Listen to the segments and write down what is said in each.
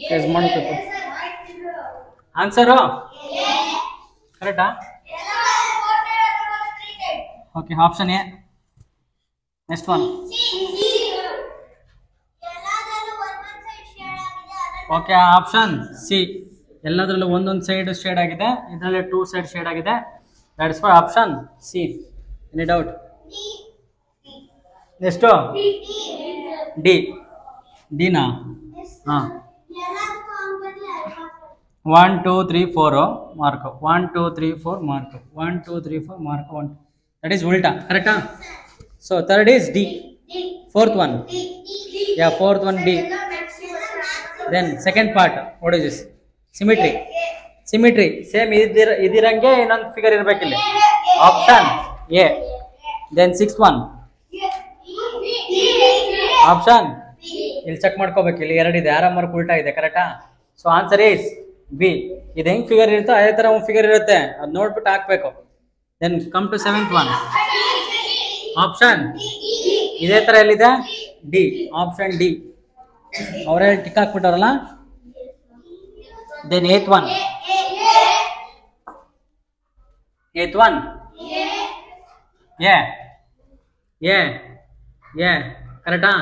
Guys, ಮಾಡಬೇಕು. Answer ಕರೆಕ್ಟಾ? Okay, option A. Next one. Okay, option C. ಎಲ್ಲದರಲ್ಲೂ ಒಂದೊಂದು ಸೈಡ್ ಶೇಡ್ ಆಗಿದೆ, ಇದರಲ್ಲಿ 2 ಸೈಡ್ ಶೇಡ್ ಆಗಿದೆ. That is for option C. Any doubt? ಎಷ್ಟು? ಡಿ. ಡಿನಾ? ಹಾಂ. 1 2 3 4 mark. 1 2 3 4 mark. 1 2 3 4 mark. 1. That is ulta. Correct? So third is D. Fourth one. Yeah, fourth one D. Then second part. What is this? Symmetry. Symmetry. Same idirange innond figure irbekilli. Option A. Then sixth one. Option ಇಲ್ಲಿ check ಮಾಡ್ಕೋಬೇಕು. ಇಲ್ಲಿ 2 ಇದೆ, ಆರಾಮ್ mark ಉಲ್ಟಾ ಇದೆ. ಕರೆಕ್ಟಾ? So answer is B. ಇದು ಹೆಂಗ್ ಫಿಗರ್ ಇರುತ್ತೋ ಅದೇ ತರ ಒಂದು ಫಿಗರ್ ಇರುತ್ತೆ, ಅದು ನೋಡ್ಬಿಟ್ಟು ಹಾಕ್ಬೇಕು. Then come to seventh one. Option ಇದೇ ತರ ಎಲ್ಲಿದೆ? ಡಿ. Option D. ಅವರೇ ಟಿಕ್ ಹಾಕ್ಬಿಟ್ಟಾರಲ್ಲ. Then eighth one. Eighth one A. A. A ಕರೆಕ್ಟಾ?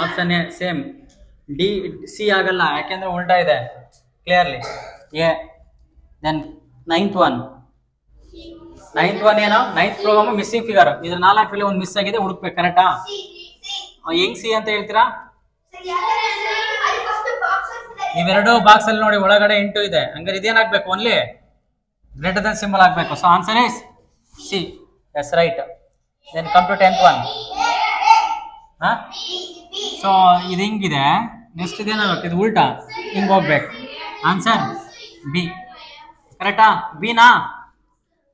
Option A same. D C ಆಗಲ್ಲ, ಯಾಕೆಂದ್ರೆ ಉಲ್ಟಾ ಇದೆ clearly. A. Then ninth one. Ninth one ಏನೋ? Ninth program missing figure. ಇದ್ರ 4 ಒಂದು ಮಿಸ್ ಆಗಿದೆ, ಹುಡುಕ್ಬೇಕು. ಕರೆಕ್ಟಾ? ಹೆಂಗ್ ಸಿ ಅಂತ ಹೇಳ್ತೀರಾ? ಇವೆರಡು ಬಾಕ್ಸ್ ಅಲ್ಲಿ ನೋಡಿ, ಒಳಗಡೆ 8 ಇದೆ. ಹಂಗಾರೆ ಇದೇನಾಗ್ಬೇಕು? ಓನ್ಲಿ ಗ್ರೇಟರ್ ದನ್ ಸಿಂಬಲ್ ಆಗ್ಬೇಕು. So answer is C. Yes, right. Then come to 10th one. ಹಾ, ಸೊ ಇದು ಹಿಂಗಿದೆ. ನೆಕ್ಸ್ಟ್ ಇದೇನಾಗುತ್ತೆ? ಇದು ಉಲ್ಟಾ ಹಿಂಗ್ ಹೋಗ್ಬೇಕು. Answer B. ಕರೆಕ್ಟಾ? ಬಿನಾ?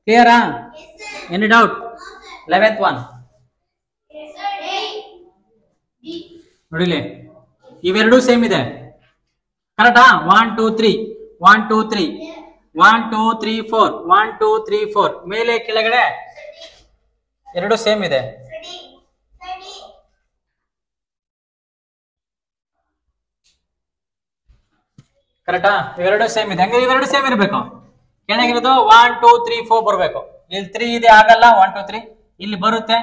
ಕ್ಲಿಯರಾ? Any doubt? 11th ಒನ್ ನೋಡಿಲಿ, ಇವೆರಡೂ ಸೇಮ್ ಇದೆ. ಕರೆಕ್ಟಾ? 1 2 3 1 2 3 1 2 3 4 1 2 3 4 ಮೇಲೆ ಕೆಳಗಡೆ ಎರಡು ಸೇಮ್ ಇದೆ. ಕರೆಕ್ಟಾ? ಇವೆರಡು ಸೇಮ್ ಇದೆ. ಹಂಗೆ ಇವೆರಡು ಸೇಮ್ ಇರಬೇಕು. ಕೆಳಗಿರೋದು 1 2 3 4 ಬರಬೇಕು. ಇಲ್ಲಿ 3 ಇದೆ, ಆಗಲ್ಲ. 1 2 3 ಇಲ್ಲಿ ಬರುತ್ತೆ,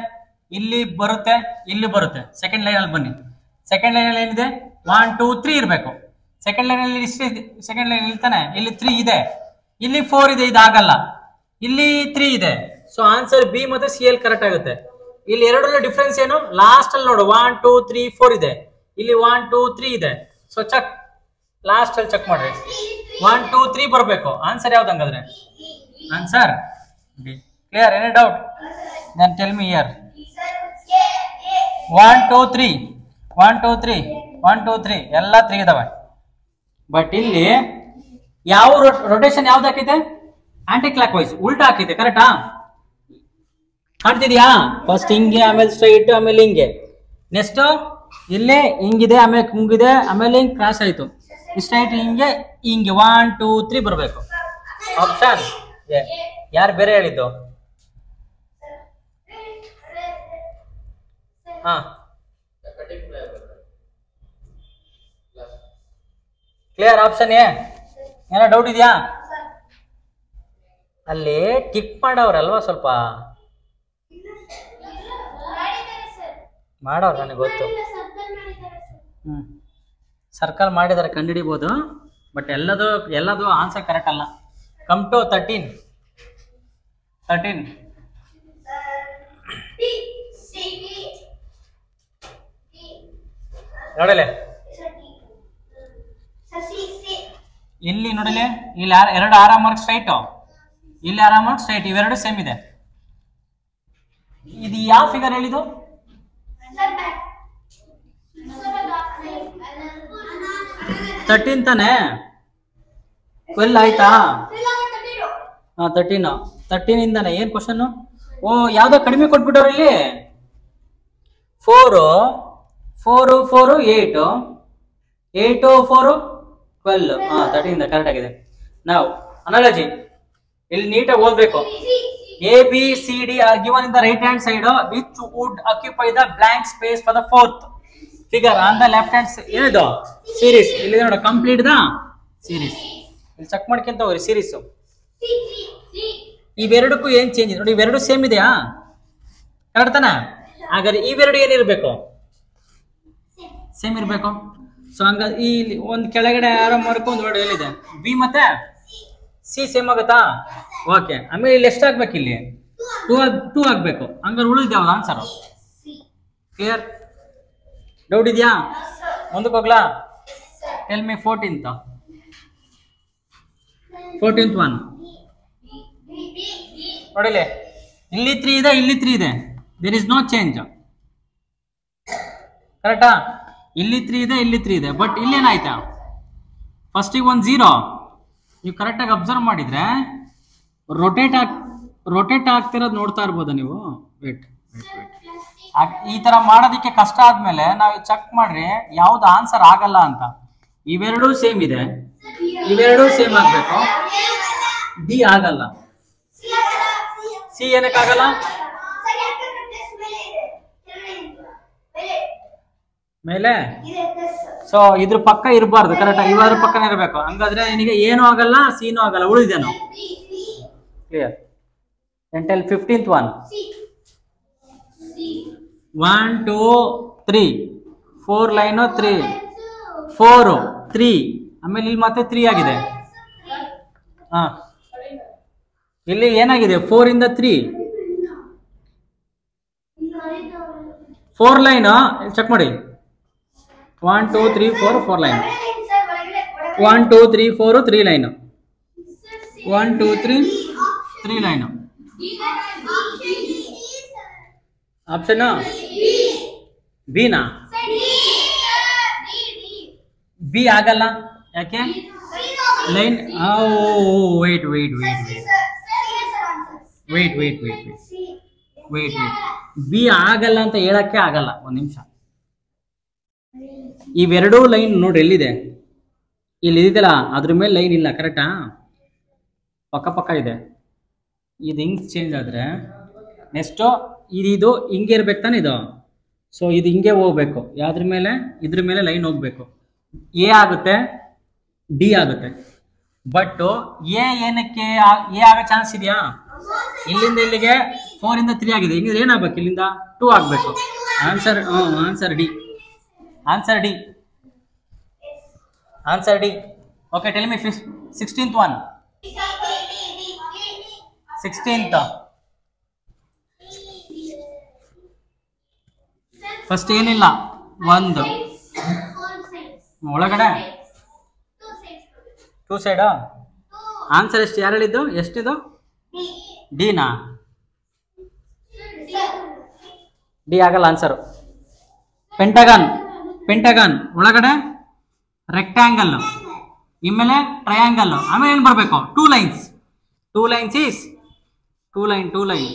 ಇಲ್ಲಿ ಬರುತ್ತೆ, ಇಲ್ಲಿ ಬರುತ್ತೆ. ಸೆಕೆಂಡ್ ಲೈನ್ ಅಲ್ಲಿ ಬನ್ನಿ. ಸೆಕೆಂಡ್ ಲೈನ್ ಅಲ್ಲಿ ಏನಿದೆ? 1 2 3 ಇರಬೇಕು. ಸೆಕೆಂಡ್ ಲೈನ್ ಅಲ್ಲಿ ಸೆಕೆಂಡ್ ಲೈನ್ ಇಲ್ತಾನೆ, ಇಲ್ಲಿ 3 ಇದೆ, ಇಲ್ಲಿ 4 ಇದೆ, ಇದಾಗಲ್ಲ. ಇಲ್ಲಿ 3 ಇದೆ. ಸೊ ಆನ್ಸರ್ ಬಿ ಮತ್ತೆ ಸಿ ಎಲ್ ಕರೆಕ್ಟ್ ಆಗುತ್ತೆ. ಇಲ್ಲಿ ಎರಡರಲ್ಲೂ ಡಿಫ್ರೆನ್ಸ್ ಏನು? ಲಾಸ್ಟ್ ಅಲ್ಲಿ ನೋಡು, 1 2 3 4 ಇದೆ, ಇಲ್ಲಿ 1 2 3 ಇದೆ. ಸೊ ಚೆಕ್, ಲಾಸ್ಟ್ ಅಲ್ಲಿ ಚೆಕ್ ಮಾಡ್ರಿ. 1 2 3 ಬರಬೇಕು. ಆನ್ಸರ್ ಯಾವ್ದು ಹಂಗಾದ್ರೆ? Answer B. Clear? Any doubt? Then tell me here. 1 2 3 1 2 3 1 2 3 ಎಲ್ಲ 3 ಇದಾವೆ. ಬಟ್ ಇಲ್ಲಿ ಯಾವ ರೊಟೇಷನ್ ಯಾವ್ದು ಹಾಕಿದೆ? ಆಂಟಿ ಕ್ಲಾಕ್ ವೈಸ್, ಉಲ್ಟಾ ಹಾಕಿದೆ. ಕರೆಕ್ಟಾ? ಕಾಣ್ತಿದ್ಯಾ? ಫಸ್ಟ್ ಹಿಂಗೆ, ಆಮೇಲೆ ಸ್ಟ್ರೈಟ್, ಆಮೇಲೆ ಹಿಂಗೆ. ನೆಕ್ಸ್ಟ್ ಇಲ್ಲೇ ಹಿಂಗಿದೆ, ಆಮೇಲೆ ಹಿಂಗಿದೆ, ಆಮೇಲೆ ಹಿಂಗೆ ಕ್ರಾಸ್ ಆಯ್ತು. ಸ್ಟ್ರೈಟ್ ಹಿಂಗೆ ಹಿಂಗೆ 1 2 3 ಬರಬೇಕು. ಆಪ್ಷನ್ ಯಾರು ಬೇರೆ ಹೇಳಿದ್ದು? ಹಾ, ಕ್ಲಿಯರ್? Option A. ಏನೋ ಡೌಟ್ ಇದೆಯಾ? ಅಲ್ಲಿ ಟಿಕ್ ಮಾಡವ್ರಲ್ವಾ, ಸ್ವಲ್ಪ ಮಾಡೋರು, ನನಗೆ ಗೊತ್ತು. ಸರ್ಕಲ್ ಮಾಡಿದಾರೆ, ಕಂಡುಹಿಡಿಬೋದು. ಬಟ್ ಎಲ್ಲದು ಆನ್ಸರ್ ಕರೆಕ್ಟ್ ಅಲ್ಲ. ಕಮ್ ಟು 13 ನೋಡಲೆ, ಇಲ್ಲಿ ನೋಡಲೆ, ಇಲ್ಲಿ 2 ಆರಾಮ್ ಮಾರ್ಕ್ ಸ್ಟ್ರೈಟ್, ಇಲ್ಲಿ ಆರಾಮ್ ಮಾರ್ಕ್ ಸ್ಟ್ರೈಟ್, ಇವೆರಡು ಸೇಮ್ ಇದೆ. ಇದು ಯಾವ ಫಿಗರ್ ಹೇಳಿದು? 13 ತಾನೆ? 12 ಆಯ್ತಾ? 13 ಇಂದಾನೆ. ಏನ್ ಕ್ವಶನ್? ಓ, ಯಾವ್ದೋ ಕಡಿಮೆ ಕೊಟ್ಬಿಟ್ಟವ್ರು ಇಲ್ಲಿ. 4 4 4 8 8 4 12. 13 ಕರೆಕ್ಟ್ ಆಗಿದೆ. ನಾವು ಅನಾಲಜಿ ಇಲ್ಲಿ ನೀಟಾಗಿ ಓದ್ಬೇಕು. A B C D are given in the right hand side which would occupy the blank space for the fourth figure on the left hand ಏನಿದು ಸೀರೀಸ್ ಇಲ್ಲಿ ನೋಡ ಕಂಪ್ಲೀಟ್ ದ ಸೀರೀಸ್ ಇಲ್ಲಿ check ಮಾಡ್ಕೊಂತ ಹೋಗ್ರಿ series ಇವೆರಡಕ್ಕೂ ಏನ್ change ಇದೆ ನೋಡಿ ಇವೆರಡು ಸೇಮ್ ಇದೆಯಾ ಕರೆಕ್ಟ್ ತಾನೆ ಹಾಗಾದ್ರೆ ಇವೆರಡು ಏನಿರ್ಬೇಕು ಸೇಮ್ ಇರ್ಬೇಕು ಸೊ ಹಂಗ ಈ ಒಂದ್ ಕೆಳಗಡೆ ಆರೋ ಮಾರ್ಕ್ ಒಂದು ವರ್ಡ್ ಎಲ್ಲಿದೆ ಬಿ ಮತ್ತೆ ಸಿ ಸೇಮ್ ಆಗುತ್ತಾ ಓಕೆ ಆಮೇಲೆ ಇಲ್ಲಿ ಎಷ್ಟು ಆಗ್ಬೇಕು ಇಲ್ಲಿ ಟೂ ಆಗ್ಬೇಕು ಹಂಗಾರೆ ಉಳಿದ ಯಾವ್ದು ಆನ್ಸರ್ ಕ್ಲಿಯರ್ ಡೌಟ್ ಇದೆಯಾ ಮುಂದಕ್ಕೆ ಹೋಗ್ಲಾ ಟೆಲ್ ಮಿ 14th ಒನ್ ನೋಡಿಲಿ ಇಲ್ಲಿ 3 ಇದೆ ಇಲ್ಲಿ 3 ಇದೆ ದೇರ್ ಇಸ್ ನೋ ಚೇಂಜ್ ಕರೆಕ್ಟಾ ಇಲ್ಲಿ 3 ಇದೆ ಇಲ್ಲಿ 3 ಇದೆ ಬಟ್ ಇಲ್ಲಿ ಏನಾಯ್ತಾ ಫಸ್ಟಿಗೆ ಒಂದು 0 ನೀವು ಕರೆಕ್ಟಾಗಿ ಅಬ್ಸರ್ವ್ ಮಾಡಿದ್ರೆ ರೊಟೇಟ್ ಆಗ್ತಿರೋದು ನೋಡ್ತಾ ಇರ್ಬೋದಾ ನೀವು ವೇಟ್ ಈ ತರ ಮಾಡೋದಕ್ಕೆ ಕಷ್ಟ ಆದ್ಮೇಲೆ ನಾವು ಚೆಕ್ ಮಾಡ್ರಿ ಯಾವ್ದು ಆನ್ಸರ್ ಆಗಲ್ಲ ಅಂತ ಇವೆರಡೂ ಸೇಮ್ ಇದೆ ಇವೆರಡೂ ಸೇಮ್ ಆಗ್ಬೇಕು ಡಿ ಆಗಲ್ಲ ಸಿ ಏನಕ್ಕಾಗಲ್ಲ ಮೇಲೆ ಸೊ ಇದ್ರ ಪಕ್ಕ ಇರಬಾರ್ದು ಕರೆಕ್ಟ್ ಇವಾದ್ರ ಪಕ್ಕನೇ ಇರಬೇಕು ಹಂಗಾದ್ರೆ ನಿನಗೆ ಏನು ಆಗಲ್ಲ ಸಿನೂ ಆಗಲ್ಲ ಉಳಿದೇನು ಕ್ಲಿಯರ್ ಎಂಟಲ್ 15th ಒನ್ 1 2 3 4 ಲೈನ್ 3 4 3 ಆಮೇಲೆ ಇಲ್ಲಿ ಮತ್ತೆ 3 ಆಗಿದೆ ಹಾ ಇಲ್ಲಿ ಏನಾಗಿದೆ 4 ಇಂದ 3 4 ಲೈನ್ ಚೆಕ್ ಮಾಡಿ 1 2 3 4 4 line 1 2 3 4 3 line 1 2 3 3 line option B ನಾ ಬಿ ಆಗಲ್ಲ ಯಾಕೆ line wait wait wait wait wait wait wait wait B ಆಗಲ್ಲ ಅಂತ ಹೇಳಕ್ಕೆ ಆಗಲ್ಲ ಒಂದ್ ನಿಮಿಷ ಇವೆರಡೂ ಲೈನ್ ನೋಡ್ರಿ ಎಲ್ಲಿದೆ ಇಲ್ಲಿ ಇದೆಯಲ್ಲ ಅದ್ರ ಮೇಲೆ ಲೈನ್ ಇಲ್ಲ ಕರೆಕ್ಟಾ ಪಕ್ಕ ಪಕ್ಕ ಇದೆ ಇದು ಹಿಂಗ್ ಚೇಂಜ್ ಆದ್ರೆ ನೆಕ್ಸ್ಟು ಇದು ಹಿಂಗೆ ಇರ್ಬೇಕು ತಾನೆ ಇದು ಸೊ ಇದು ಹಿಂಗೆ ಹೋಗ್ಬೇಕು ಯಾವ್ದ್ರ ಮೇಲೆ ಇದ್ರ ಮೇಲೆ ಲೈನ್ ಹೋಗ್ಬೇಕು ಎ ಆಗುತ್ತೆ ಡಿ ಆಗುತ್ತೆ ಬಟ್ ಎ ಏನಕ್ಕೆ ಎ ಆಗೋ ಚಾನ್ಸ್ ಇದೆಯಾ ಇಲ್ಲಿಂದ ಇಲ್ಲಿಗೆ 4 ಇಂದ 3 ಆಗಿದೆ ಹಿಂಗಿದ್ರೆ ಏನಾಗ್ಬೇಕು ಇಲ್ಲಿಂದ 2 ಆಗ್ಬೇಕು answer answer D answer D answer D okay tell me 16th one 16th first ಏನಿಲ್ಲ ಒಂದು ಒಳಗಡೆ 2 ಸೈಡ್ ಆನ್ಸರ್ ಎಷ್ಟು ಯಾರು ಹೇಳಿದ್ದು ಎಷ್ಟಿದು ಡಿನಾ ಡಿ ಆಗಲ್ಲ ಆನ್ಸರು ಪೆಂಟಗನ್ ಒಳಗಡೆ ರೆಕ್ಟ್ಯಾಂಗಲ್ ಇಮೇಲೆ ಟ್ರಯಾಂಗಲ್ ಆಮೇಲೆ ಏನು ಬರಬೇಕು 2 lines is 2 line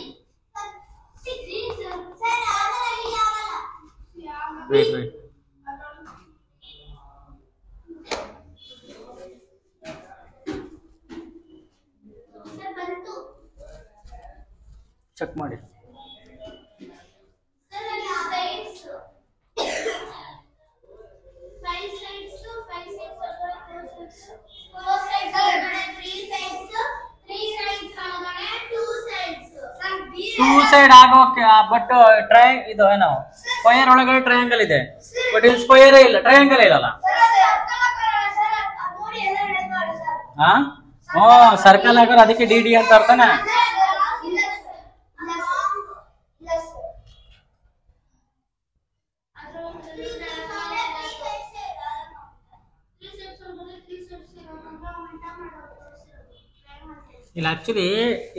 wait check ಮಾಡಿ ಟೂ ಸೈಡ್ ಆಗೋಕೆ ಬಟ್ ಇದು ಏನೋ ಸ್ಕ್ವಯರ್ ಒಳಗಡೆ ಟ್ರಯಾಂಗಲ್ ಇದೆ ಬಟ್ ಇಲ್ಲಿ ಸ್ಕ್ವಯರ್ ಇಲ್ಲ ಟ್ರಯಾಂಗಲ್ ಇರಲ್ಲ ಹಾ ಸರ್ಕಲ್ ಆಗೋರು ಅದಕ್ಕೆ ಡಿ ಡಿ ಅಂತ ಅರ್ಥನ ಇಲ್ಲ ಆಕ್ಚುಲಿ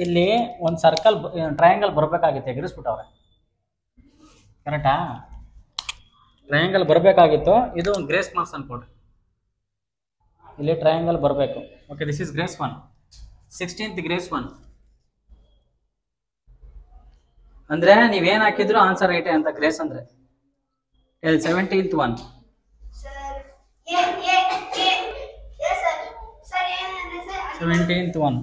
ಇಲ್ಲಿ ಒಂದು ಸರ್ಕಲ್ ಟ್ರಯಾಂಗಲ್ ಬರ್ಬೇಕಾಗಿತ್ತು ಎಗರಿಸ್ಬಿಟ್ಟವ್ರೆ ಕರೆಕ್ಟಾ ಟ್ರಯಾಂಗಲ್ ಬರಬೇಕಾಗಿತ್ತು ಇದು ಗ್ರೇಸ್ ಮಾರ್ಕ್ಸ್ ಅನ್ಕೊಡ್ರಿ ಇಲ್ಲಿ ಟ್ರಯಾಂಗಲ್ ಬರಬೇಕು okay this is grace 1 16th grace 1 ಅಂದ್ರೆ ನೀವೇನು ಹಾಕಿದ್ರು ಆನ್ಸರ್ ರೈಟೇ ಅಂತ ಗ್ರೇಸ್ ಅಂದ್ರೆ 17th ಒನ್ 17th ಒನ್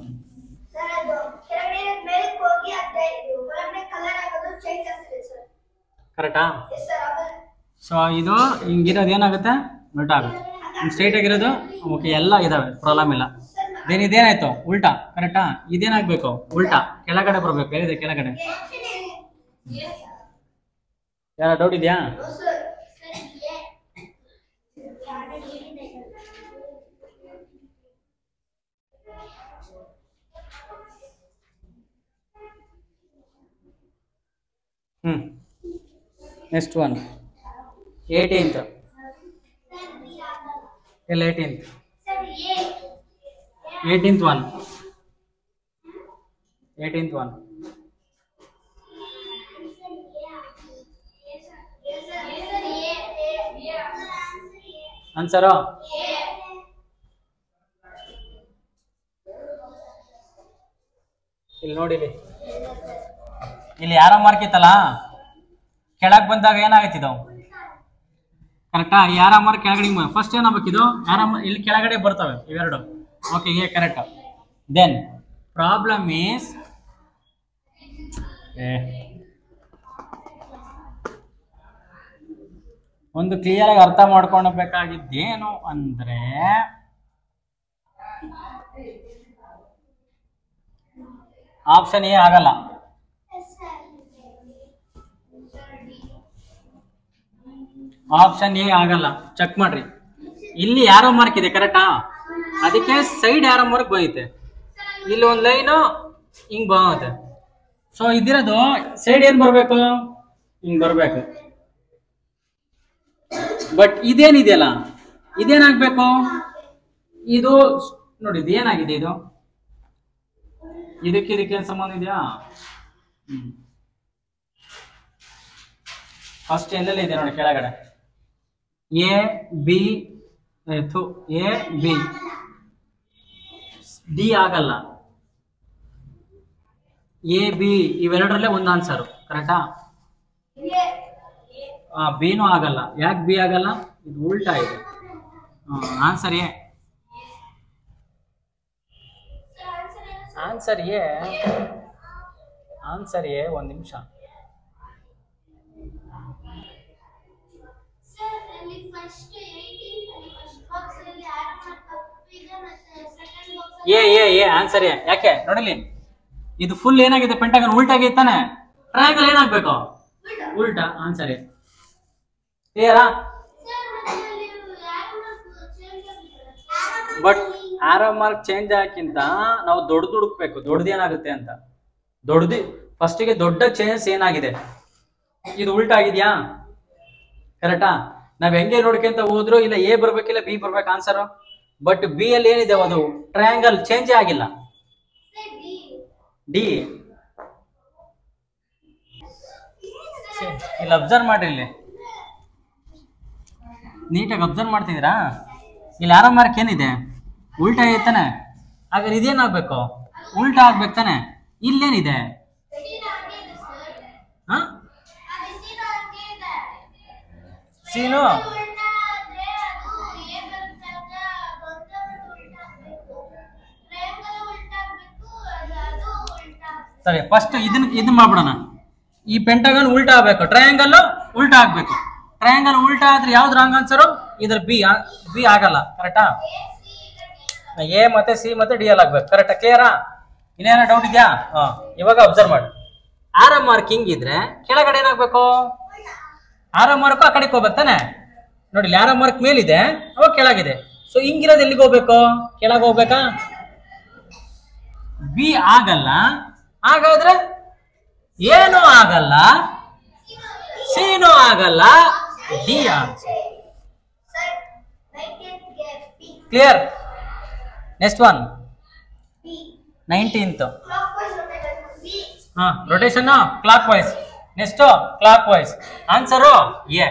ಕರೆಕ್ಟಾ ಸೊ ಇದು ಹಿಂಗಿರೋದು ಏನಾಗುತ್ತೆ, ಉಲ್ಟಾ ಆಗುತ್ತೆ. ಸ್ಟ್ರೈಟ್ ಆಗಿರೋದು ಓಕೆ, ಎಲ್ಲ ಇದಾವೆ, ಪ್ರಾಬ್ಲಮ್ ಇಲ್ಲ. ದೇನ್ ಇದೇನಾಯ್ತು, ಉಲ್ಟಾ. ಕರೆಕ್ಟಾ? ಇದೇನಾಗ್ಬೇಕು, ಉಲ್ಟಾ, ಕೆಳಗಡೆ ಬರ್ಬೇಕು. ಏನಿದೆ ಕೆಳಗಡೆ? ಯಾರ ಡೌಟ್ ಇದೆಯಾ? Next one 18th. ಇಲ್ಲ 18th 1. 18th 1. ಆನ್ಸರು ಇಲ್ಲಿ ನೋಡಿಲಿ, ಇಲ್ಲಿ ಯಾರೋ ಮಾರ್ಕ್ ಇತ್ತಲ್ಲ, ಕೆಳಗೆ ಬಂದಾಗ ಏನಾಗತ್ತಿದ್ದು, ಕರೆಕ್ಟಾ? ಯಾರ ಮಾರ್ಕ್ ಕೆಳಗಡೆ ಫಸ್ಟ್ ಏನಾಗಬೇಕಿದು, ಇಲ್ಲಿ ಕೆಳಗಡೆ ಬರ್ತವೆ ಇವೆರಡು. ಓಕೆ, ಏ ಕರೆಕ್ಟ್. ದೆನ್ ಪ್ರಾಬ್ಲಮ್ ಈಸ್ ಒಂದು ಕ್ಲಿಯರ್ ಆಗಿ ಅರ್ಥ ಮಾಡ್ಕೊಳ್ಬೇಕಾಗಿದ್ದೇನು ಅಂದ್ರೆ, ಆಪ್ಷನ್ ಎ ಆಗಲ್ಲ. ಆಪ್ಷನ್ ಎ ಆಗಲ್ಲ. ಚೆಕ್ ಮಾಡ್ರಿ, ಇಲ್ಲಿ ಯಾರೋ ಮಾರ್ಕ್ ಇದೆ, ಕರೆಕ್ಟಾ? ಅದಕ್ಕೆ ಸೈಡ್ ಯಾರೋ ಮಾರ್ಕ್ ಬರುತ್ತೆ. ಇಲ್ಲಿ ಒಂದು ಲೈನು ಹಿಂಗ್ ಬರುತ್ತೆ. ಸೊ ಇದಿರೋದು ಸೈಡ್ ಏನ್ ಬರ್ಬೇಕು, ಹಿಂಗ್ ಬರ್ಬೇಕು. ಬಟ್ ಇದೇನಿದೆಯಲ್ಲ, ಇದೇನಾಗ್ಬೇಕು, ಇದು ನೋಡಿ, ಇದು ಏನಾಗಿದೆ, ಇದು ಇದಕ್ಕೆ ಇದಕ್ಕೆ ಸಂಬಂಧ ಇದೆಯಾ? ಫಸ್ಟ್ ಎಲ್ಲೆಲ್ಲ ಇದೆ ನೋಡಿ, ಕೆಳಗಡೆ A B, A B D ಆಗಲ್ಲ. ಎ ಬಿ ಇವೆರಡರಲ್ಲೇ ಒಂದು ಆನ್ಸರ್, ಕರೆಕ್ಟಾ? ಬಿನೂ ಆಗಲ್ಲ. ಯಾಕೆ ಬಿ ಆಗಲ್ಲ? ಇದು ಉಲ್ಟಾ ಇದೆ. Answer A. Answer A. Answer A. ಒಂದು ನಿಮಿಷ. A A A answer A. ಯಾಕೆ ನೋಡಿಲಿ, ಇದು ಫುಲ್ ಏನಾಗಿದೆ, ಪೆಂಟಗನ್ ಉಲ್ಟಾ ಆಗಿದೆ ತಾನೆ. ಟ್ರಯಾಂಗಲ್ ಏನಾಗ್ಬೇಕು, ಉಲ್ಟಾ. Answer A. ಕ್ಲಿಯರಾ? ಬಟ್ ಆರೋ ಮಾರ್ಕ್ ಚೇಂಜ್ ಆಗಕ್ಕಿಂತ ನಾವು ದೊಡ್ಡದು ಹುಡುಕ್ಬೇಕು, ದೊಡ್ಡದೇನಾಗುತ್ತೆ ಅಂತ. ದೊಡ್ಡದು ಫಸ್ಟಿಗೆ ದೊಡ್ಡ ಚೇಂಜಸ್ ಏನಾಗಿದೆ, ಇದು ಉಲ್ಟಾ ಆಗಿದ್ಯಾ, ಕರೆಕ್ಟಾ? ನಾವ್ ಹೆಂಗೆ ನೋಡ್ಕೊಂತ ಹೋದ್ರು ಇಲ್ಲ ಎ ಬರ್ಬೇಕಿಲ್ಲ ಬಿ ಬರ್ಬೇಕು ಆನ್ಸರ್. ಬಟ್ ಬಿ ಅಲ್ಲಿ ಏನಿದೆ, ಅದು ಟ್ರಯಾಂಗಲ್ ಚೇಂಜ್ ಆಗಿಲ್ಲ. ಡಿ. ಇಲ್ಲಿ ಅಬ್ಸರ್ವ್ ಮಾಡ್ರಿ, ಇಲ್ಲಿ ನೀಟಾಗಿ ಅಬ್ಸರ್ವ್ ಮಾಡ್ತಿದ್ದೀರಾ? ಇಲ್ಲಿ ಆರೋ ಮಾರ್ಕ್ ಏನಿದೆ, ಉಲ್ಟಾ ಐತಾನೆ. ಹಾಗಾದ್ರೆ ಇದೇನಾಗ್ಬೇಕು, ಉಲ್ಟಾ ಆಗ್ಬೇಕು ತಾನೆ. ಇಲ್ಲೇನಿದೆ, ಸೀನು ಸರಿ. ಫಸ್ಟ್ ಇದನ್ನ ಮಾಡ್ಬಿಡೋಣ. ಈ ಪೆಂಟಗನ್ ಉಲ್ಟಾ ಆಗ್ಬೇಕು, ಟ್ರಯಾಂಗಲ್ ಉಲ್ಟಾ ಆಗ್ಬೇಕು. ಟ್ರಯಾಂಗಲ್ ಉಲ್ಟಾ ಆದ್ರೆ ಯಾವ್ದು ರಾಂಗ್ ಆನ್ಸರು? ಇದ್ರ ಬಿ. ಬಿ ಆಗಲ್ಲ, ಕರೆಕ್ಟಾ? ಎ ಮತ್ತೆ ಸಿ ಮತ್ತೆ ಡಿ ಎಲ್ ಆಗ್ಬೇಕು, ಕರೆಕ್ಟಾ? ಕ್ಲಿಯರಾ? ಇನ್ನೇನ ಡೌಟ್ ಇದೆಯಾ? ಇವಾಗ ಅಬ್ಸರ್ವ್ ಮಾಡಿ. ಆರೋ ಮಾರ್ಕ್ ಹಿಂಗಿದ್ರೆ ಕೆಳಗಡೆ ಏನಾಗ್ಬೇಕು, ಆರೋ ಮಾರ್ಕ್ ಆ ಕಡೆಗೆ ಹೋಗ್ಬೇಕು ತಾನೆ. ನೋಡಿ, ಆರೋ ಮಾರ್ಕ್ ಮೇಲಿದೆ, ಅವಾಗ ಕೆಳಗಿದೆ. ಸೊ ಹಿಂಗಿರೋದು ಎಲ್ಲಿಗೆ ಹೋಗ್ಬೇಕು, ಕೆಳಗೆ ಹೋಗ್ಬೇಕಾ? ಬಿ ಆಗಲ್ಲ. ಹಾಗಾದ್ರೆ ಏನೂ ಆಗಲ್ಲ, ಸಿನೂ ಆಗಲ್ಲ, D answer. Clear? Next one 19th. Rotation clockwise. Next clockwise. Answer A.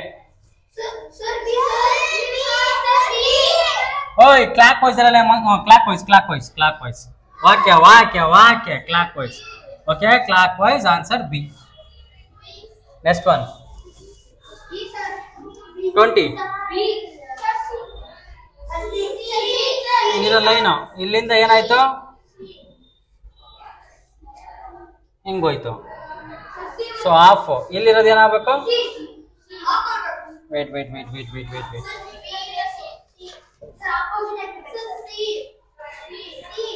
ಓಯ್, ಕ್ಲಾಕ್ ವೈಸ್ ಅಲ್ಲ, clockwise, clockwise, clockwise. ವಾಕ್ಯ ವಾಕ್ಯ ವಾಕ್ಯ, clockwise. Okay, clockwise. Answer B. Next one 20. ಇಲ್ಲಿರೋ line ಇಲ್ಲಿಂದ ಏನಾಯ್ತು, ಹಿಂಗೋಯ್ತು. So half. ಇಲ್ಲಿರೋದು ಏನಾಗಬೇಕು, wait wait wait wait wait wait wait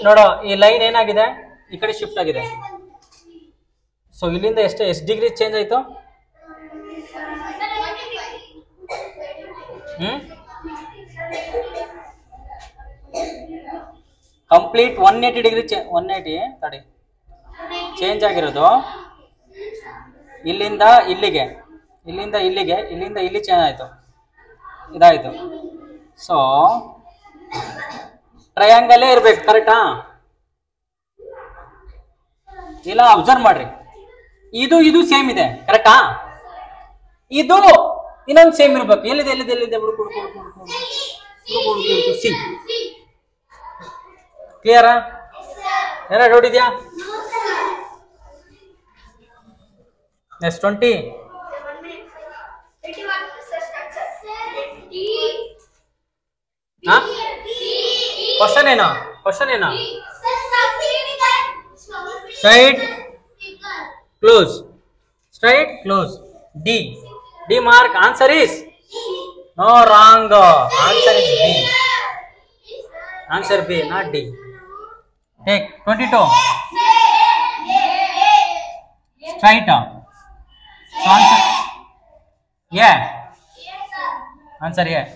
ನೋಡೋ, ಈ ಲೈನ್ ಏನಾಗಿದೆ, ಈ ಕಡೆ ಶಿಫ್ಟ್ ಆಗಿದೆ. ಸೊ ಇಲ್ಲಿಂದ ಎಷ್ಟು ಡಿಗ್ರಿ ಚೇಂಜ್ ಆಯ್ತು? ಕಂಪ್ಲೀಟ್ 180 ಡಿಗ್ರಿ 180 ತಡಿ ಚೇಂಜ್ ಆಗಿರೋದು. ಇಲ್ಲಿಂದ ಇಲ್ಲಿಗೆ, ಇಲ್ಲಿಂದ ಇಲ್ಲಿಗೆ, ಇಲ್ಲಿಂದ ಇಲ್ಲಿ ಚೇಂಜ್ ಆಯ್ತು, ಇದಾಯ್ತು. ಸೊ ಟ್ರಯಾಂಗಲೇ ಇರ್ಬೇಕು, ಕರೆಕ್ಟಾ? ಇಲ್ಲ, ಅಬ್ಸರ್ವ್ ಮಾಡ್ರಿ, ಇದು ಇದು ಸೇಮ್ ಇದೆ, ಕರೆಕ್ಟಾ? ಇದು ಇನ್ನೊಂದು ಸೇಮ್ ಇರ್ಬೇಕು. ಎಲ್ಲಿದೆ ಎಲ್ಲಿದೆ ಎಲ್ಲಿದೆ? ಸಿ. ಕ್ಲಿಯರಾ? ಏನ ಡೌಟ್ ಇದೆಯಾ? ನೆಕ್ಸ್ಟ್ 20. ಕ್ವಶನ್ ಏನೋ? ಕ್ವಶನ್ ಏನೋ? Straight close, straight close. D. D mark. Answer is no, wrong. Answer is B. Answer B, not D. Take 22. Straight. So answer yeah. Answer yeah.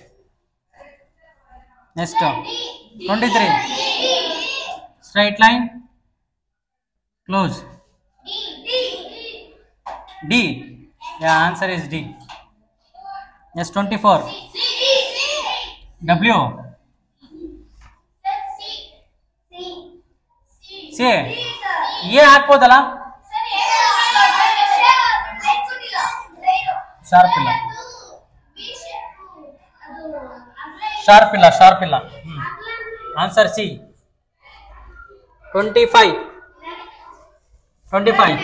Next 23. Straight line. Close. D. Yeah, answer is D. Yes, 24. W. C. ये ಹಾಕ್ಬೋದಲ್ಲ? Sharp ಇಲ್ಲ, sharp ಇಲ್ಲ, sharp ಇಲ್ಲ. Answer C. 25. 25.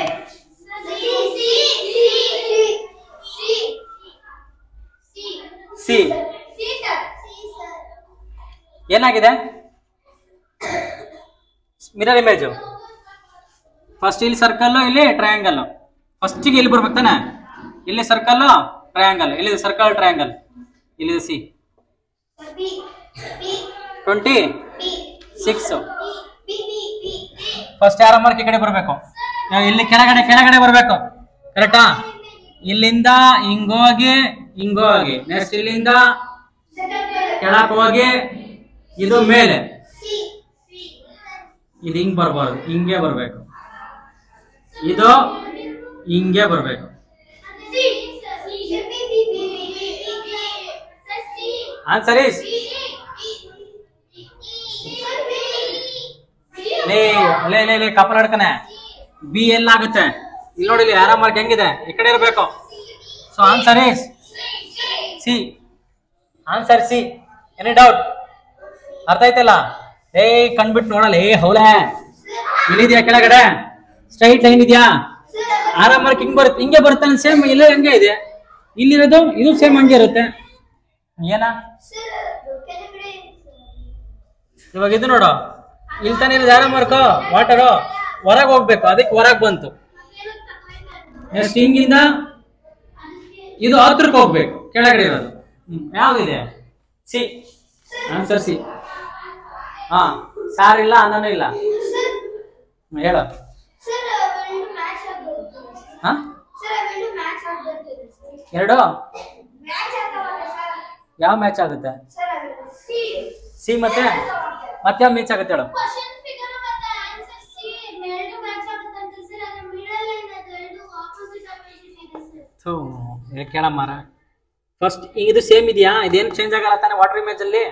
C. ಏನಾಗಿದೆ? Mirror image. First ಇಲ್ಲಿ circle, ಇಲ್ಲಿ triangle. ಫಸ್ಟಿಗೆ ಇಲ್ಲಿ ಬರ್ಬೇಕು ತಾನೆ? ಇಲ್ಲಿ ಸರ್ಕಲ್ ಟ್ರಯಾಂಗಲ್, ಇಲ್ಲಿ ಸರ್ಕಲ್ ಟ್ರಯಾಂಗಲ್, ಇಲ್ಲಿ ಸಿ. 26. ಫಸ್ಟ್ ಯಾರ ಮಾರ್ಕ್ ಈ ಕಡೆ ಬರಬೇಕು, ಇಲ್ಲಿ ಕೆಳಗಡೆ ಕೆಳಗಡೆ ಬರಬೇಕು, ಕರೆಕ್ಟಾ? ಇಲ್ಲಿಂದ ಹಿಂಗೋಗಿ ಹಿಂಗೋಗಿ, ನೆಕ್ಸ್ಟ್ ಇಲ್ಲಿಂದ ಕೆಳಕ್ ಹೋಗಿ ಇದು ಮೇಲೆ, ಇದು ಹಿಂಗ್ ಬರ್ಬಾರ್ದು, ಹಿಂಗೆ ಬರ್ಬೇಕು. ಇದು ಹಿಂಗೆ ಬರ್ಬೇಕು. ಆನ್ಸರ್ ಇಸ್ ಲೇ ಕಪಲ್ ಹಡ್ಕನೆ. ಬಿ ಎಲ್ಲಾಗುತ್ತೆ? ಇಲ್ಲಿ ನೋಡಿ, ಇಲ್ಲಿ ಯಾರ ಮಾರ್ಕ್ ಹೆಂಗಿದೆ, ಈ ಕಡೆ ಇರಬೇಕು. So answer is C. Answer C. Any doubt? ಅರ್ಥ ಆಯ್ತಲ್ಲ? ಕಣ್ಬಿಟ್ಟು ನೋಡಲ್ಲ. ಹೌಲಾ, ಇಲ್ಲಿದ್ಯಾ ಕೆಳಗಡೆ? ಸ್ಟ್ರೈಟ್ ಲೈನ್ ಇದೆಯಾ? ಆರ ಮಾರ್ಕ್ ಹಿಂಗ್ ಬರುತ್ತೆ, ಹಿಂಗೆ ಬರುತ್ತೆ. ಸೇಮ್ ಇಲ್ಲ, ಹಂಗೆ ಇದೆ. ಇಲ್ಲಿರೋದು ಇದು ಸೇಮ್ ಹಂಗೆ ಇರುತ್ತೆ. ಏನ ಇವಾಗ ಇದು ನೋಡು, ಇಲ್ಲಿ ತಾನೇ ಇರೋದು ಯಾರ ಮಾರ್ಕ್? ವಾಟರು ಹೊರಗೆ ಹೋಗ್ಬೇಕು, ಅದಕ್ಕೆ ಹೊರಗೆ ಬಂತು. ನೆಕ್ಸ್ಟ್ ಹಿಂಗಿಂದ ಇದು ಹತ್ರಕ್ಕೆ ಹೋಗ್ಬೇಕು, ಕೆಳಗಡೆ ಇರೋದು ಯಾವ್ದಿದೆ? ಸಿ. Answer C. ಹಾ, ಸಾರ್ ಇಲ್ಲ, ಅನ್ನನೂ ಇಲ್ಲ. ಹೇಳ. ಎರಡು ಯಾವ ಮ್ಯಾಚ್ ಆಗುತ್ತೆ? ಸಿ ಮತ್ತೆ ಮತ್ತೆ ಯಾವ ಮ್ಯಾಚ್ ಆಗುತ್ತೆ ಹೇಳು? ಕೇಳಮ್ಮಾರ. ಫಸ್ಟ್ ಇದು ಸೇಮ್ ಇದೆಯಾ? ಇದೇನು ಚೇಂಜ್ ಆಗಲ್ಲ ತಾನೆ ವಾಟರ್ ಇಮೇಜ್ ಅಲ್ಲಿ?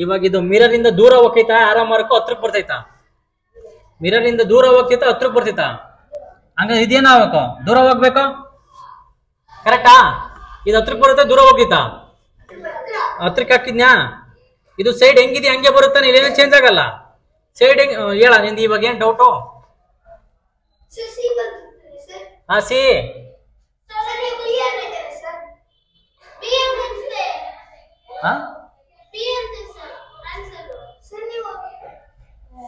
ಇವಾಗ ಇದು ಮಿರರ್ ಇಂದ ದೂರ ಹೋಗ್ತೈತಾ? ಆರ ಮಾರ್ಕ್ ಹತ್ರಕ್ಕೆ ಬರ್ತೈತಾ? ಮಿರರ್ ಇಂದ ದೂರ ಹೋಗ್ತೈತಾ ಹತ್ರಕ್ಕೆ ಬರ್ತೈತಾ? ಹಂಗ ಇದೇನಾಗಬೇಕು? ದೂರ ಹೋಗ್ಬೇಕು, ಕರೆಕ್ಟಾ? ಇದು ಹತ್ರಕ್ಕೆ ಬರುತ್ತೆ, ದೂರ ಹೋಗ್ತೈತಾ? ಹತ್ರಕ್ಕೆ ಹಾಕಿದ್ನ್ಯಾ? ಇದು ಸೈಡ್ ಹೆಂಗಿದ್ಯಾ ಹಂಗೆ ಬರುತ್ತಾನೆ, ಇಲ್ಲೇನು ಚೇಂಜ್ ಆಗಲ್ಲ. ಸೈಡ್ ಹೆಂಗ್ ಹೇಳ ನಿಂದು ಇವಾಗ ಏನ್ ಡೌಟು? ಹಾ, ಸಿ.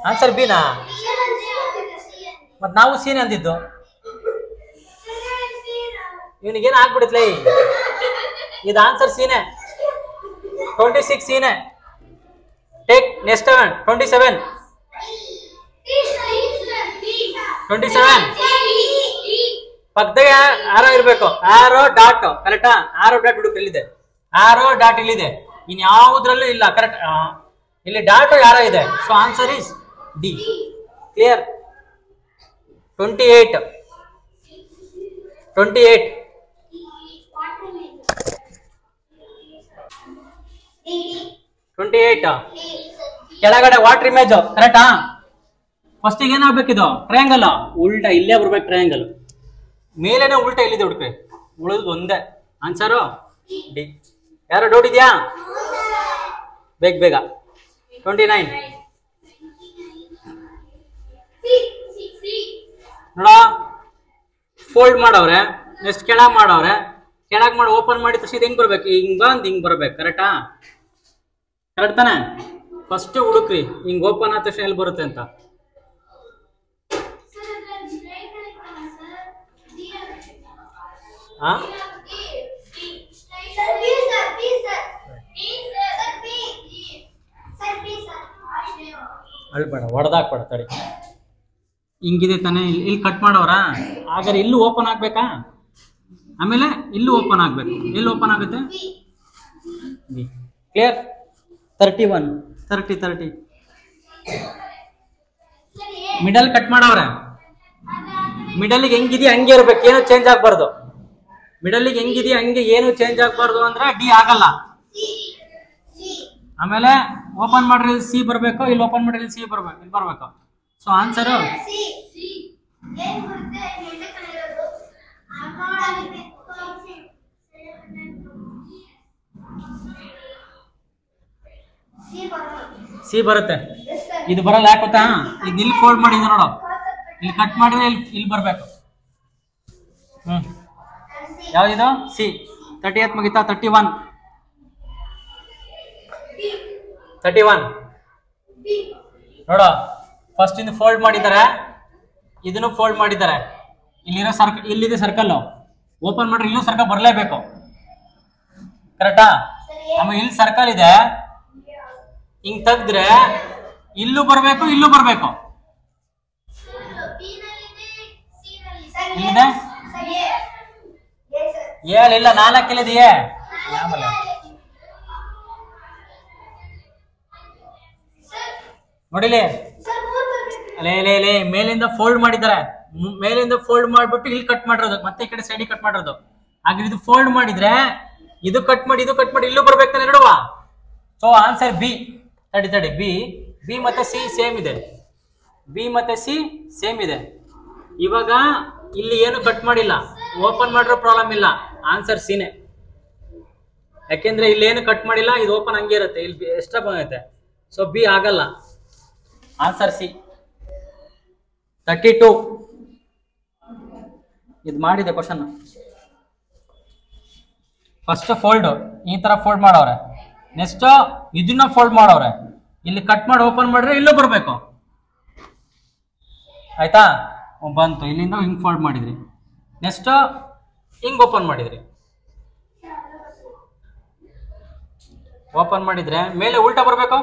ಆನ್ಸರ್ ಬಿನಾ? ಮತ್ ನಾವು ಸೀನ್ ಅಂದಿದ್ದು. ಇವನಿಗೇನು ಆಗ್ಬಿಡುತ್ತಲೇ. ಇದು ಆನ್ಸರ್ ಸೀನೆ. 26 ಸೀನೆ. Take next one 27. 27 ಪಕ್ಕದಾಗ ಆರೋ ಇರ್ಬೇಕು. ಆರೋ ಡಾಟ್ ಕರೆಕ್ಟಾ? ಆರೋ ಡಾಟ್ ಹುಡುಕ್ ಎಲ್ಲಿದೆ? ಆರೋ ಡಾಟ್ ಇಲ್ಲಿದೆ. ಇನ್ ಯಾವುದ್ರಲ್ಲೂ ಇಲ್ಲ. ಕರೆಕ್ಟ್. ಇಲ್ಲಿ ಡಾಟ್ ಯಾರೋ ಇದೆ. So answer is D. Clear? 28 ಕೆಳಗಡೆ ವಾಟರ್ ಇಮೇಜ್. ಕರೆಕ್ಟಾ? ಫಸ್ಟ್ ಏನಾಗ್ಬೇಕಿದು? ಟ್ರಯಾಂಗಲ್ ಉಲ್ಟಾ ಇಲ್ಲೇ ಬರ್ಬೇಕು. ಟ್ರಯಾಂಗಲ್ ಮೇಲೇನೆ ಉಲ್ಟಾ ಇಲ್ಲಿದೆ ಹುಡುಕ್ರಿ. ಉಳಿದು ಒಂದೇ ಆನ್ಸರು ಡಿ. ಯಾರೋ ಡೌಟ್ ಇದೆಯಾ? ಬೇಗ ಬೇಗ. 29 ನೋಡ, ಫೋಲ್ಡ್ ಮಾಡವ್ರೆ. ನೆಕ್ಸ್ಟ್ ಕೆಳಗ್ ಮಾಡವ್ರೆ. ಕೆಳಗ್ ಮಾಡಿ ಓಪನ್ ಮಾಡಿದ ತಕ್ಷಣ ಹಿಂಗ್ ಬರ್ಬೇಕು. ಹಿಂಗ್ ಬಂದ್ ಹಿಂಗ್ ಬರ್ಬೇಕು. ಕರೆಕ್ಟಾ? ಕರೆಕ್ಟ್ ತಾನೆ? ಫಸ್ಟ್ ಹುಡುಕ್ರಿ ಹಿಂಗ್ ಓಪನ್ ಆದ ತಕ್ಷಣ ಎಲ್ಲಿ ಬರುತ್ತೆ ಅಂತ. ಅಳ್ಬೇಡ, ಹೊಡೆದಾಕ್ಬೇಡ, ತಡಿ. ಹಿಂಗಿದೆ ತಾನೆ? ಇಲ್ಲಿ ಕಟ್ ಮಾಡವ್ರ. ಹಾಗಾದ್ರೆ ಇಲ್ಲೂ ಓಪನ್ ಆಗ್ಬೇಕಾ? ಆಮೇಲೆ ಇಲ್ಲೂ ಓಪನ್ ಆಗ್ಬೇಕು. ಎಲ್ಲಿ ಓಪನ್ ಆಗುತ್ತೆ? ಕ್ಲಿಯರ್? 31 30 ಮಿಡಲ್ ಕಟ್ ಮಾಡವ್ರೆ. ಮಿಡಲ್ಗೆ ಹೆಂಗಿದೆಯಾ ಹಂಗೆ ಇರ್ಬೇಕು, ಏನು ಚೇಂಜ್ ಆಗ್ಬಾರ್ದು. ಮಿಡಲ್ಗೆ ಹೆಂಗಿದೆಯಾ ಹಂಗೆ ಏನು ಚೇಂಜ್ ಆಗ್ಬಾರ್ದು ಅಂದ್ರೆ ಡಿ ಆಗಲ್ಲ. ಆಮೇಲೆ ಓಪನ್ ಮಾಡ್ರಿ ಸಿ ಬರ್ಬೇಕು. ಇಲ್ಲಿ ಓಪನ್ ಮಾಡ್ರಿ ಸಿ ಬರ್ಬೇಕು. ಇಲ್ಲಿ ಬರ್ಬೇಕು. ಸೊ ಆನ್ಸರ್ ಸಿ ಬರುತ್ತೆ. ಇದು ಬರಲ್ಲ. ಯಾಕೆ ಗೊತ್ತಾ? ಈಗ ಇಲ್ಲಿ ಫೋಲ್ಡ್ ಮಾಡಿದ್ರೆ ನೋಡು, ಇಲ್ಲಿ ಕಟ್ ಮಾಡಿದ್ರೆ ಇಲ್ಲಿ ಬರ್ಬೇಕು. ಯಾವ್ದಿದು? ಸಿ. 30th ಮುಗಿತಾ? 31 ನೋಡ, ಫಸ್ಟ್ ಇಂದ ಫೋಲ್ಡ್ ಮಾಡಿದ್ದಾರೆ, ಇದನ್ನು ಫೋಲ್ಡ್ ಮಾಡಿದ್ದಾರೆ. ಇಲ್ಲಿರೋ ಇಲ್ಲಿದೆ ಸರ್ಕಲ್. ಓಪನ್ ಮಾಡ್ರಿ, ಇಲ್ಲೂ ಸರ್ಕಲ್ ಬರಲೇಬೇಕು. ಕರೆಕ್ಟಾ? ಆಮೇಲೆ ಇಲ್ಲಿ ಸರ್ಕಲ್ ಇದೆ, ಹಿಂಗ್ ತೆಗ್ದ್ರೆ ಇಲ್ಲೂ ಬರ್ಬೇಕು, ಇಲ್ಲೂ ಬರ್ಬೇಕು. ಇಲ್ಲಿದೆ ಏಳಿಲ್ಲ, 4 ಇಲ್ಲಿದೆಯೇ? ಆಮೇಲೆ ನೋಡಿಲಿ, ಲೇ ಮೇಲಿಂದ ಫೋಲ್ಡ್ ಮಾಡಿದ್ದಾರೆ. ಮೇಲಿಂದ ಫೋಲ್ಡ್ ಮಾಡ್ಬಿಟ್ಟು ಇಲ್ಲಿ ಕಟ್ ಮಾಡಿರೋದು, ಮತ್ತೆ ಈ ಕಡೆ ಸೈಡಿಗೆ ಕಟ್ ಮಾಡಿರೋದು. ಹಾಗೆ ಇದು ಫೋಲ್ಡ್ ಮಾಡಿದ್ರೆ ಇದು ಕಟ್ ಮಾಡಿ ಇಲ್ಲೂ ಬರ್ಬೇಕು ತಾನೆ ನೋಡುವ. So answer B. ತಡಿ ಬಿ ಮತ್ತೆ ಸಿ ಸೇಮ್ ಇದೆ. ಬಿ ಮತ್ತೆ ಸಿ ಸೇಮ್ ಇದೆ. ಇವಾಗ ಇಲ್ಲಿ ಏನು ಕಟ್ ಮಾಡಿಲ್ಲ, ಓಪನ್ ಮಾಡಿರೋ ಪ್ರಾಬ್ಲಮ್ ಇಲ್ಲ. ಆನ್ಸರ್ ಸಿನೇ. ಯಾಕೆಂದ್ರೆ ಇಲ್ಲಿ ಏನು ಕಟ್ ಮಾಡಿಲ್ಲ, ಇದು ಓಪನ್ ಹಂಗೆ ಇರುತ್ತೆ. ಇಲ್ಲಿ ಎಕ್ಸ್ಟ್ರಾ ಬಂದೈತೆ. ಸೊ ಬಿ ಆಗಲ್ಲ. Answer C. 32 ಇದು ಮಾಡಿದೆ ಕ್ವಶನ್. ಫಸ್ಟ್ ಫೋಲ್ಡ್ ಈ ತರ ಫೋಲ್ಡ್ ಮಾಡವ್ರೆ. ನೆಕ್ಸ್ಟ್ ಇದನ್ನ ಫೋಲ್ಡ್ ಮಾಡವ್ರೆ. ಇಲ್ಲಿ ಕಟ್ ಮಾಡಿ ಓಪನ್ ಮಾಡಿದ್ರೆ ಇಲ್ಲೂ ಬರ್ಬೇಕು. ಆಯ್ತಾ? ಬಂತು. ಇಲ್ಲಿಂದ ಹಿಂಗ್ ಫೋಲ್ಡ್ ಮಾಡಿದ್ರಿ. ನೆಕ್ಸ್ಟ್ ಹಿಂಗ್ ಓಪನ್ ಮಾಡಿದ್ರಿ. ಓಪನ್ ಮಾಡಿದ್ರೆ ಮೇಲೆ ಉಲ್ಟಾ ಬರ್ಬೇಕು.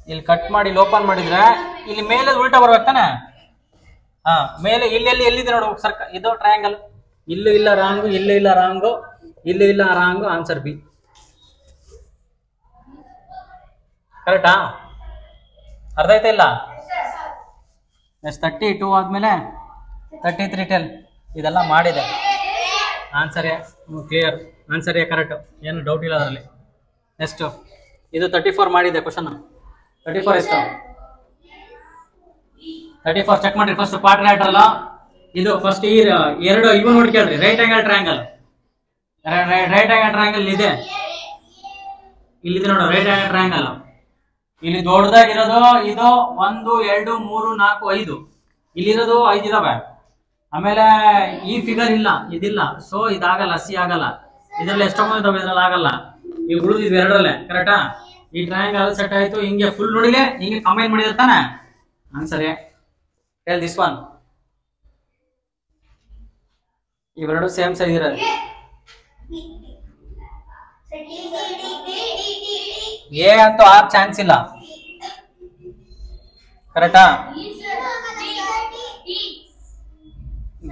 ಇಲ್ಲಿ ಕಟ್ ಮಾಡಿ ಓಪನ್ ಮಾಡಿದ್ರೆ ಇಲ್ಲಿ ಮೇಲೆ ಉಲ್ಟಾ ಬರ್ಬೇಕು ತಾನೆ? ಮೇಲೆ ಎಲ್ಲಿದೆ ನೋಡು ಇದು ಟ್ರಯಾಂಗಲ್. ಇಲ್ಲೂ ಇಲ್ಲ ರಾಂಗು, ಇಲ್ಲೂ ಇಲ್ಲ ರಾಂಗು, ಇಲ್ಲೂ ಇಲ್ಲ ರಾಂಗು. Answer B. ಕರೆಕ್ಟಾ? ಅರ್ಥ ಆಯ್ತಾ ಇಲ್ಲ? ನೆಕ್ಸ್ಟ್ 32 ಆದ್ಮೇಲೆ 33 10 ಇದೆಲ್ಲ ಮಾಡಿದೆ. Answer clear. ಆನ್ಸರ್ ಕರೆಕ್ಟ್, ಏನು ಡೌಟ್ ಇಲ್ಲ ಅದರಲ್ಲಿ. ನೆಕ್ಸ್ಟ್ ಇದು 34 ಮಾಡಿದೆ ಕ್ವಶನ್. 34 ಎಷ್ಟು? 34 ಚೆಕ್ ಮಾಡ್ರಿ. ಫಸ್ಟ್ ಪಾರ್ಟ್ ರೈಟರ್ ಇದು ಫಸ್ಟ್ ಈ ಎರಡು ಇವು ನೋಡ್ಕೇಳ್ರಿ. ರೈಟ್ ಆಂಗಲ್ ಟ್ರಯಾಂಗಲ್ ಇದೆ. ಇಲ್ಲಿದೆ ನೋಡು ರೈಟ್ ಆಂಗಲ್ ಟ್ರಯಾಂಗಲ್. ಇಲ್ಲಿ ದೊಡ್ಡದಾಗಿರೋದು ಇದು 1 2 3 4 5. ಇಲ್ಲಿರೋದು 5 ಇದಾವೆ. ಆಮೇಲೆ ಈ ಫಿಗರ್ ಇಲ್ಲ, ಇದಿಲ್ಲ. ಸೊ ಇದಾಗಲ್ಲ, ಸಿ ಆಗಲ್ಲ. ಇದ್ರಲ್ಲಿ ಎಷ್ಟೊಂದು ಇದಾವೆ, ಇದ್ರಲ್ಲಿ ಆಗಲ್ಲ. ಈ ಉಳಿದಿದ್ವಿ ಎರಡರಲ್ಲೇ. ಕರೆಕ್ಟಾ? ಈ ಟ್ರಯಾಂಗಲ್ ಸೆಟ್ ಆಯ್ತು, ಹಿಂಗೆ ಫುಲ್ ನೋಡಿಲೆ ಹಿಂಗೆ ಕಂಬೈನ್ ಮಾಡಿರ್ತಾನೆ ಆನ್ಸರ್ ಟೆಲ್ ದಿಸ್ ಒನ್. ಇವೆರಡು ಸೇಮ್ ಸೈಜ್ ಇರೋದು. ಎ ಅಂತೂ ಆ ಚಾನ್ಸ್ ಇಲ್ಲ, ಕರೆಕ್ಟಾ?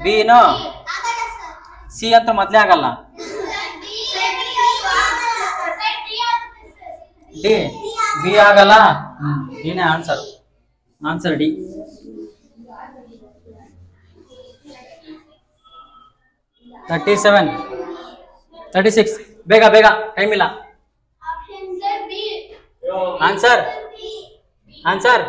ಬಿ ನೋ ಸಿ ಅಂತೂ ಮೊದ್ಲೇ ಆಗಲ್ಲ. ಡಿ ಬಿ ಆಗಲ್ಲ, ಡಿನೇ ಆನ್ಸರ್. Answer D. 37 36 ಬೇಗ ಬೇಗ, ಟೈಮ್ ಇಲ್ಲ. Answer answer